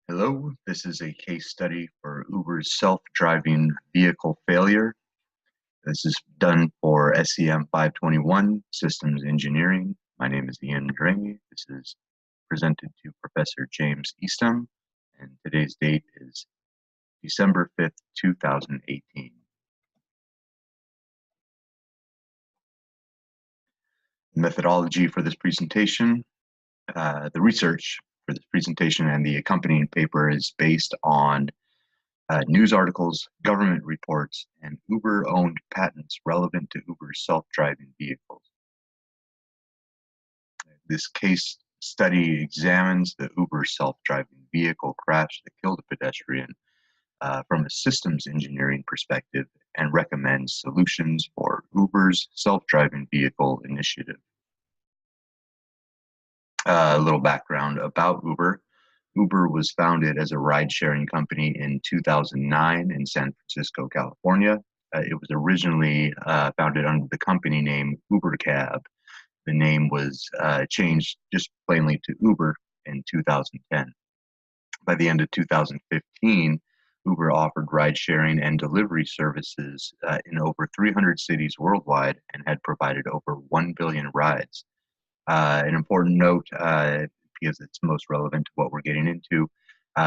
Hello, this is a case study for Uber's self-driving vehicle failure. This is done for SEM 521 Systems Engineering. My name is Ian Drangy. This is presented to Professor James Eastham, and today's date is December 5th, 2018. The methodology for this presentation, the research for this presentation and the accompanying paper is based on news articles, government reports, and Uber-owned patents relevant to Uber's self-driving vehicles. This case study examines the Uber self-driving vehicle crash that killed a pedestrian from a systems engineering perspective and recommends solutions for Uber's self-driving vehicle initiative. A little background about Uber. Uber was founded as a ride-sharing company in 2009 in San Francisco, California. It was originally founded under the company name UberCab. The name was changed just plainly to Uber in 2010. By the end of 2015, Uber offered ride-sharing and delivery services in over 300 cities worldwide and had provided over 1 billion rides. An important note, because it's most relevant to what we're getting into,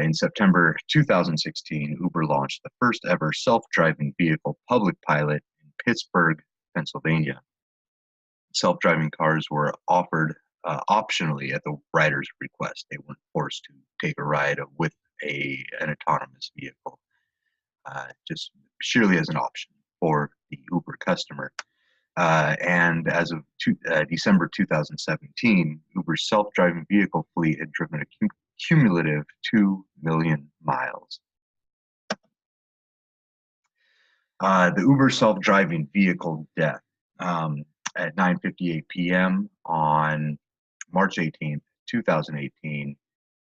in September 2016, Uber launched the first ever self-driving vehicle public pilot in Pittsburgh, Pennsylvania. Self-driving cars were offered optionally at the rider's request. They weren't forced to take a ride with an autonomous vehicle, just purely as an option for the Uber customer. And as of December 2017, Uber's self-driving vehicle fleet had driven a cumulative 2 million miles. The Uber self-driving vehicle death at 9:58 p.m. on March 18th, 2018,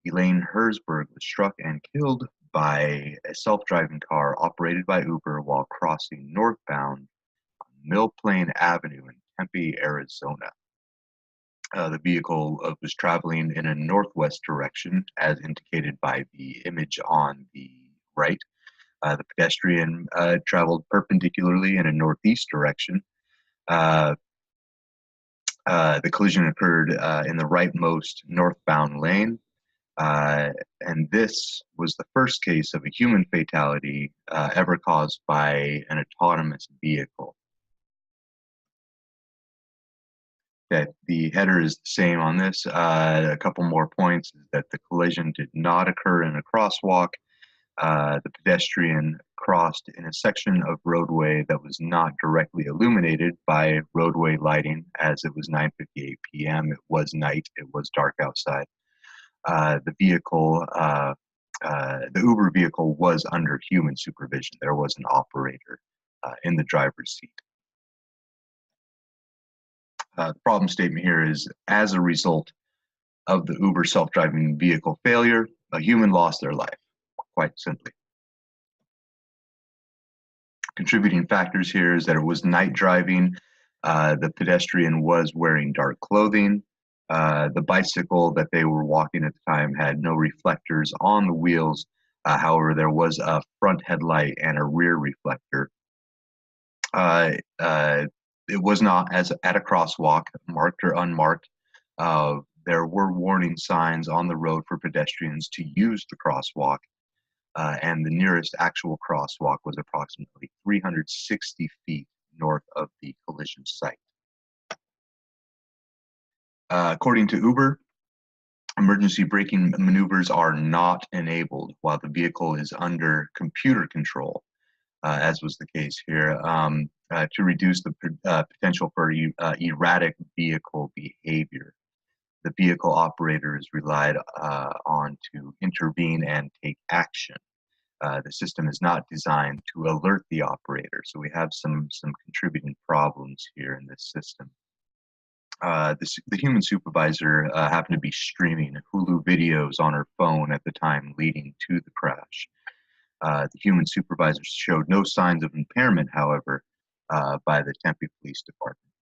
Elaine Herzberg was struck and killed by a self-driving car operated by Uber while crossing northbound Mill Plain Avenue in Tempe, Arizona. The vehicle was traveling in a northwest direction, as indicated by the image on the right. The pedestrian traveled perpendicularly in a northeast direction. The collision occurred in the rightmost northbound lane, and this was the first case of a human fatality ever caused by an autonomous vehicle. That the header is the same on this. A couple more points is that the collision did not occur in a crosswalk. The pedestrian crossed in a section of roadway that was not directly illuminated by roadway lighting, as it was 9:58 p.m. It was night. It was dark outside. The Uber vehicle was under human supervision. There was an operator in the driver's seat. The problem statement here is, as a result of the Uber self-driving vehicle failure, a human lost their life, quite simply. Contributing factors here is that it was night driving. The pedestrian was wearing dark clothing. The bicycle that they were walking at the time had no reflectors on the wheels. However, there was a front headlight and a rear reflector. It was not as at a crosswalk, marked or unmarked. There were warning signs on the road for pedestrians to use the crosswalk, and the nearest actual crosswalk was approximately 360 feet north of the collision site. According to Uber, emergency braking maneuvers are not enabled while the vehicle is under computer control, as was the case here, to reduce the potential for erratic vehicle behavior. The vehicle operator is relied on to intervene and take action. The system is not designed to alert the operator, so we have some contributing problems here in this system. The human supervisor happened to be streaming Hulu videos on her phone at the time leading to the crash. The human supervisor showed no signs of impairment, however, by the Tempe Police Department.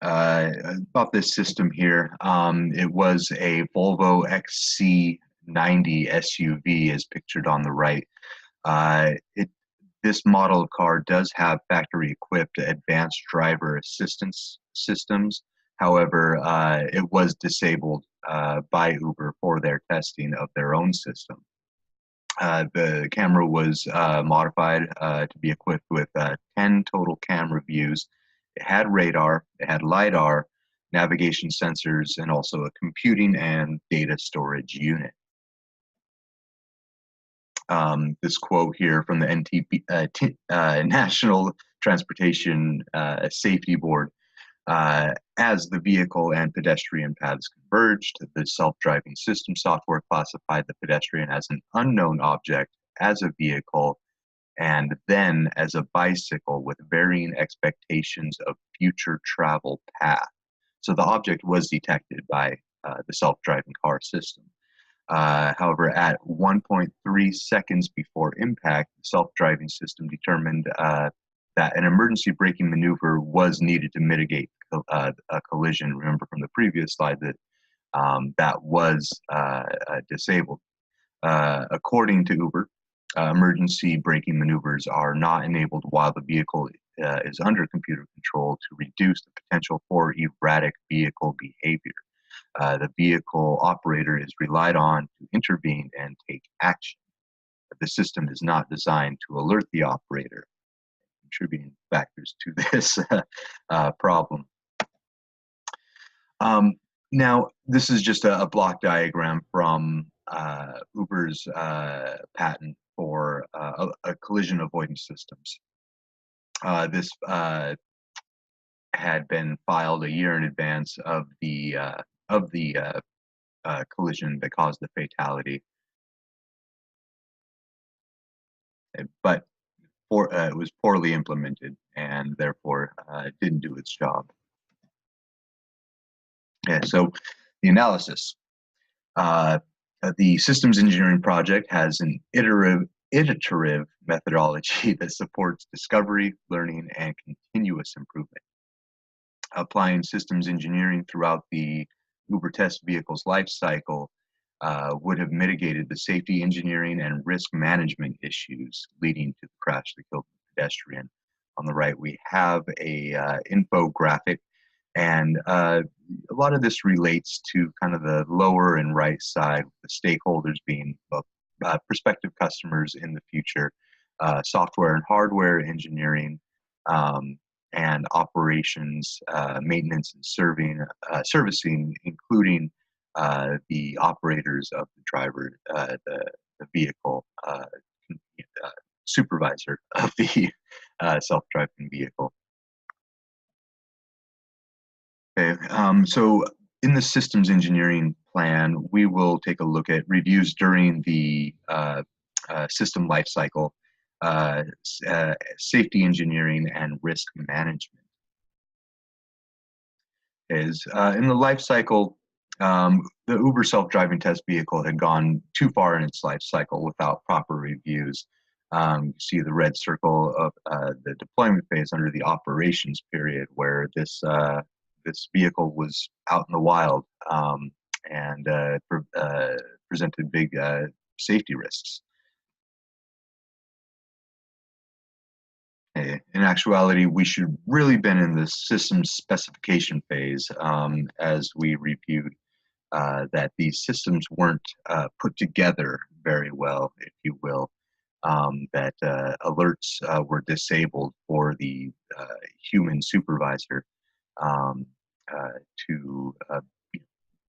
About this system here, it was a Volvo XC90 SUV as pictured on the right. This model of car does have factory-equipped advanced driver assistance systems. However, it was disabled by Uber for their testing of their own system. The camera was modified to be equipped with 10 total camera views. It had radar, it had LiDAR, navigation sensors, and also a computing and data storage unit. This quote here from the National Transportation Safety Board. As the vehicle and pedestrian paths converged, the self-driving system software classified the pedestrian as an unknown object, as a vehicle, and then as a bicycle with varying expectations of future travel path. So the object was detected by the self-driving car system. However, at 1.3 seconds before impact, the self-driving system determined that an emergency braking maneuver was needed to mitigate a collision. Remember from the previous slide that that was disabled. According to Uber, emergency braking maneuvers are not enabled while the vehicle is under computer control to reduce the potential for erratic vehicle behavior. The vehicle operator is relied on to intervene and take action. The system is not designed to alert the operator, contributing factors to this problem. Now, this is just a block diagram from Uber's patent for a collision avoidance systems. This had been filed a year in advance of the collision that caused the fatality, but it was poorly implemented and therefore didn't do its job. Yeah, so the analysis. The systems engineering project has an iterative methodology that supports discovery, learning, and continuous improvement. Applying systems engineering throughout the Uber test vehicle's life cycle would have mitigated the safety engineering and risk management issues leading to the crash that killed the pedestrian. On the right, we have a infographic, and a lot of this relates to kind of the lower and right side, the stakeholders being prospective customers in the future, software and hardware engineering, and operations, maintenance and servicing, including the operators of the driver, the vehicle, supervisor of the self-driving vehicle. Okay, so in the systems engineering plan, we will take a look at reviews during the system lifecycle, safety engineering, and risk management. In the life cycle, the Uber self-driving test vehicle had gone too far in its life cycle without proper reviews. You see the red circle of the deployment phase under the operations period, where this vehicle was out in the wild and presented big safety risks. In actuality, we should really been in the system specification phase as we reviewed that these systems weren't put together very well, if you will, that alerts were disabled for the human supervisor to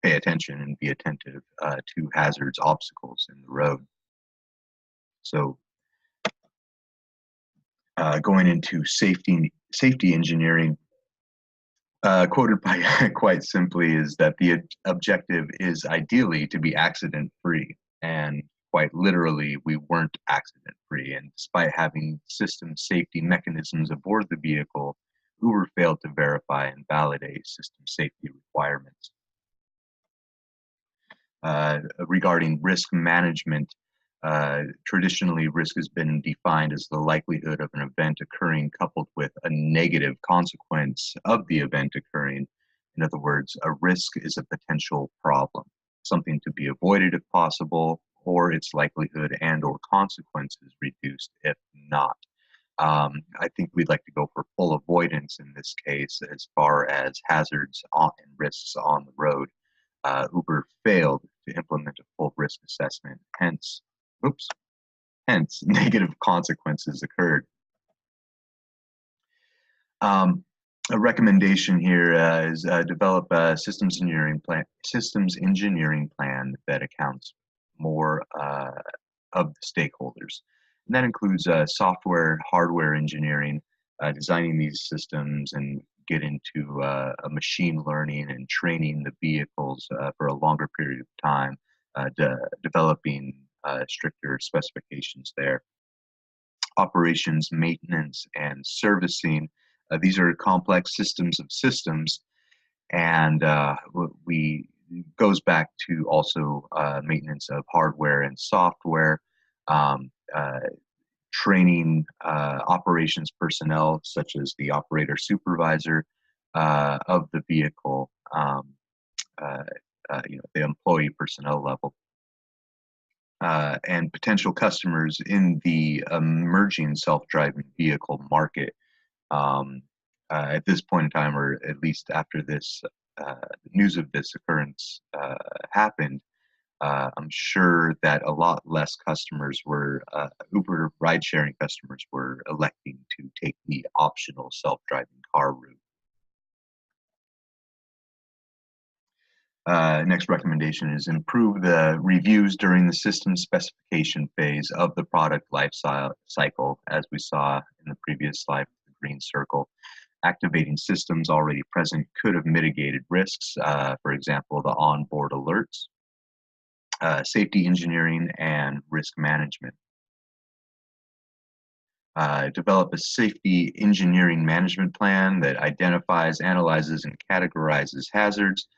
pay attention and be attentive to hazards, obstacles in the road. So going into safety engineering, quoted by quite simply is that the objective is ideally to be accident-free, and quite literally, we weren't accident-free. And despite having system safety mechanisms aboard the vehicle, Uber failed to verify and validate system safety requirements. Regarding risk management, Traditionally, risk has been defined as the likelihood of an event occurring coupled with a negative consequence of the event occurring. In other words, a risk is a potential problem, something to be avoided if possible, or its likelihood and or consequences reduced if not. I think we'd like to go for full avoidance in this case as far as hazards and risks on the road. Uber failed to implement a full risk assessment, hence negative consequences occurred. Um, a recommendation here is develop a systems engineering plan that accounts more of the stakeholders. And that includes software, hardware engineering, designing these systems, and get into a machine learning and training the vehicles for a longer period of time, developing stricter specifications there. Operations, maintenance, and servicing. These are complex systems of systems, and we goes back to also maintenance of hardware and software, um, uh, training operations personnel such as the operator supervisor of the vehicle, uh, the employee personnel level. And potential customers in the emerging self-driving vehicle market. Um, at this point in time, or at least after this news of this occurrence happened, I'm sure that a lot less customers were, Uber ride-sharing customers were electing to take the optional self-driving car route. Next recommendation is improve the reviews during the system specification phase of the product life cycle, as we saw in the previous slide with the green circle. Activating systems already present could have mitigated risks, for example, the onboard alerts, safety engineering, and risk management. Develop a safety engineering management plan that identifies, analyzes, and categorizes hazards.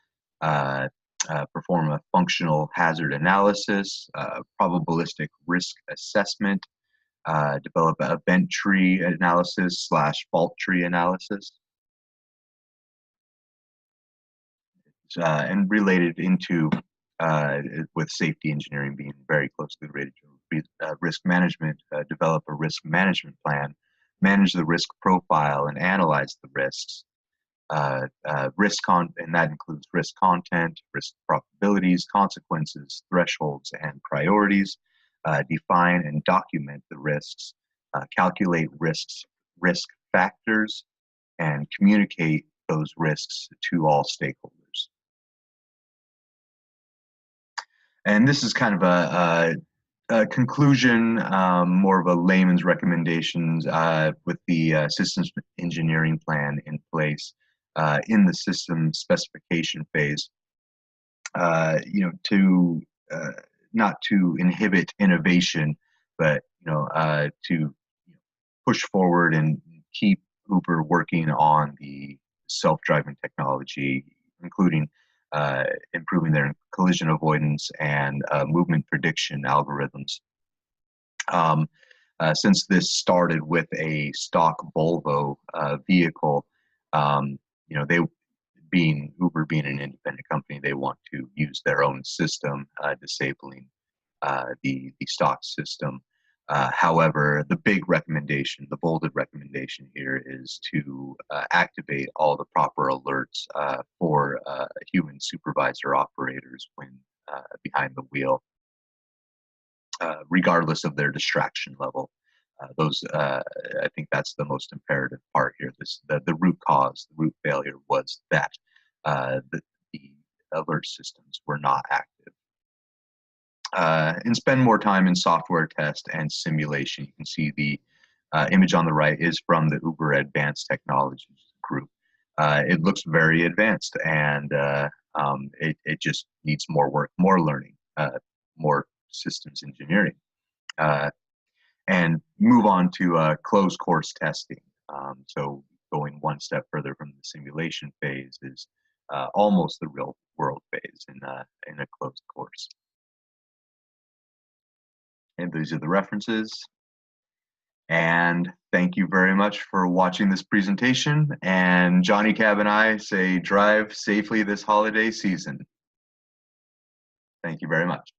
Perform a functional hazard analysis, probabilistic risk assessment, develop an event tree analysis / fault tree analysis, and related into with safety engineering being very closely related to risk management, develop a risk management plan, manage the risk profile and analyze the risks. And that includes risk content, risk probabilities, consequences, thresholds, and priorities. Define and document the risks, calculate risk factors, and communicate those risks to all stakeholders. And this is kind of a conclusion, more of a layman's recommendations with the systems engineering plan in place in the system specification phase. To not to inhibit innovation, but to push forward and keep Uber working on the self-driving technology, including improving their collision avoidance and movement prediction algorithms. Since this started with a stock Volvo vehicle, they Uber being an independent company, they want to use their own system, disabling the stock system. However, the big recommendation, the bolded recommendation here is to activate all the proper alerts for human supervisor operators when behind the wheel, regardless of their distraction level. I think that's the most imperative part here. The root cause, the root failure was that the alert systems were not active. And spend more time in software test and simulation. You can see the image on the right is from the Uber Advanced Technologies group. It looks very advanced, and it just needs more work, more learning, more systems engineering. And move on to closed course testing. So going one step further from the simulation phase is almost the real world phase in a closed course. And these are the references. And thank you very much for watching this presentation. And Johnny Cab and I say drive safely this holiday season. Thank you very much.